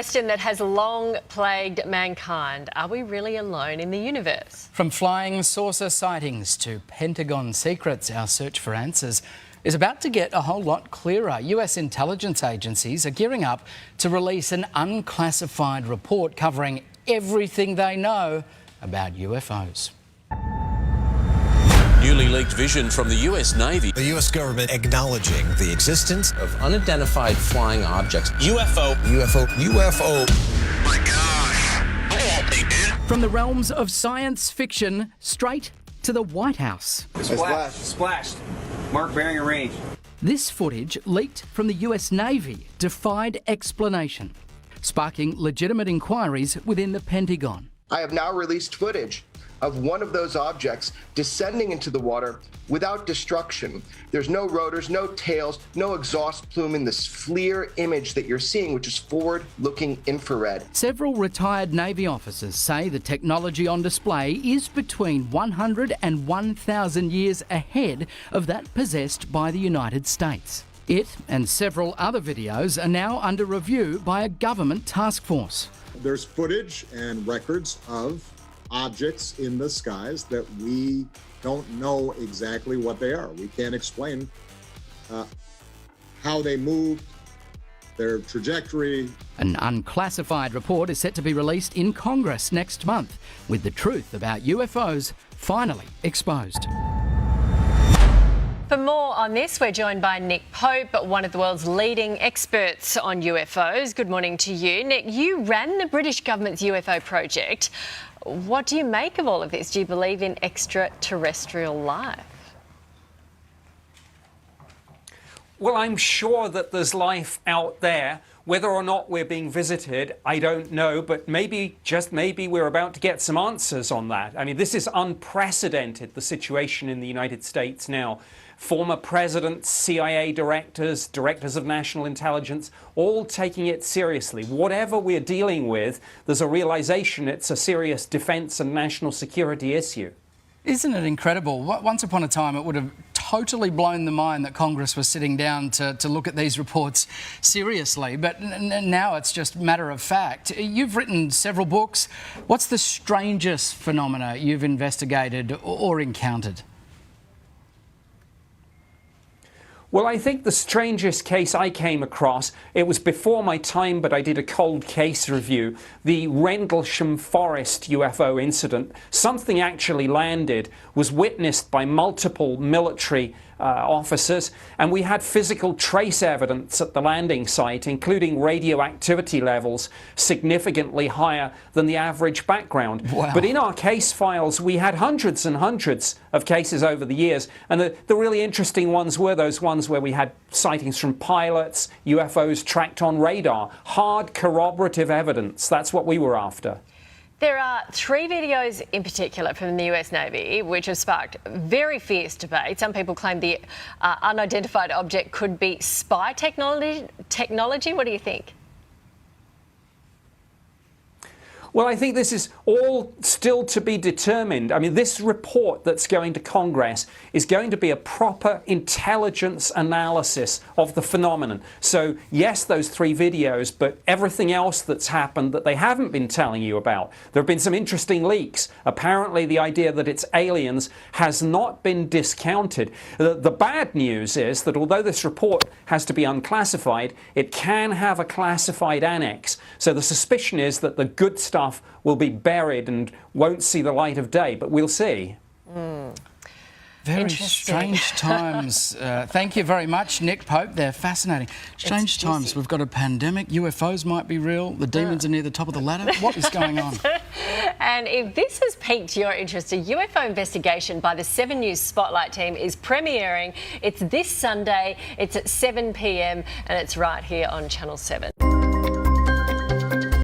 Question that has long plagued mankind. Are we really alone in the universe? From flying saucer sightings to Pentagon secrets, our search for answers is about to get a whole lot clearer. US intelligence agencies are gearing up to release an unclassified report covering everything they know about UFOs. Newly leaked vision from the US Navy. The US government acknowledging the existence of unidentified flying objects. UFO. My gosh. From the realms of science fiction straight to the White House. Splashed. Mark bearing and range. This footage, leaked from the US Navy, defied explanation, sparking legitimate inquiries within the Pentagon. I have now released footage of one of those objects descending into the water without destruction. There's no rotors, no tails, no exhaust plume in this FLIR image that you're seeing, which is forward-looking infrared. Several retired Navy officers say the technology on display is between 100 and 1,000 years ahead of that possessed by the United States. It and several other videos are now under review by a government task force. There's footage and records of objects in the skies that we don't know exactly what they are. We can't explain how they moved, their trajectory. An unclassified report is set to be released in Congress next month, with the truth about UFOs finally exposed. For more on this, we're joined by Nick Pope, one of the world's leading experts on UFOs. Good morning to you. Nick, you ran the British government's UFO project. What do you make of all of this? Do you believe in extraterrestrial life? Well, I'm sure that there's life out there. Whether or not we're being visited, I don't know, but maybe, just maybe, we're about to get some answers on that. I mean, this is unprecedented, the situation in the United States now. Former presidents, CIA directors, directors of national intelligence, all taking it seriously. Whatever we're dealing with, there's a realization it's a serious defense and national security issue. Isn't it incredible? Once upon a time, it would have totally blown the mind that Congress was sitting down to look at these reports seriously, but now it's just matter of fact. You've written several books. What's the strangest phenomena you've investigated or encountered? Well, I think the strangest case I came across, it was before my time, but I did a cold case review, the Rendlesham Forest UFO incident. Something actually landed, was witnessed by multiple military officers, and we had physical trace evidence at the landing site, including radioactivity levels significantly higher than the average background. Wow. But in our case files, we had hundreds and hundreds of cases over the years, and the really interesting ones were those ones where we had sightings from pilots, UFOs tracked on radar, hard corroborative evidence. That's what we were after. There are 3 videos in particular from the US Navy which have sparked very fierce debate. Some people claim the unidentified object could be spy technology. What do you think? Well, I think this is all still to be determined. I mean, this report that's going to Congress is going to be a proper intelligence analysis of the phenomenon. So, yes, those 3 videos, but everything else that's happened that they haven't been telling you about. There have been some interesting leaks. Apparently, the idea that it's aliens has not been discounted. The bad news is that although this report has to be unclassified, it can have a classified annex. So the suspicion is that the good stuff will be buried and won't see the light of day, but we'll see. Very strange times. Thank you very much, Nick Pope. They're fascinating. Strange times. We've got a pandemic. UFOs might be real. The demons are near the top of the ladder. What is going on? And if this has piqued your interest, a UFO investigation by the 7 News Spotlight team is premiering. It's this Sunday. It's at 7 p.m. and it's right here on Channel 7.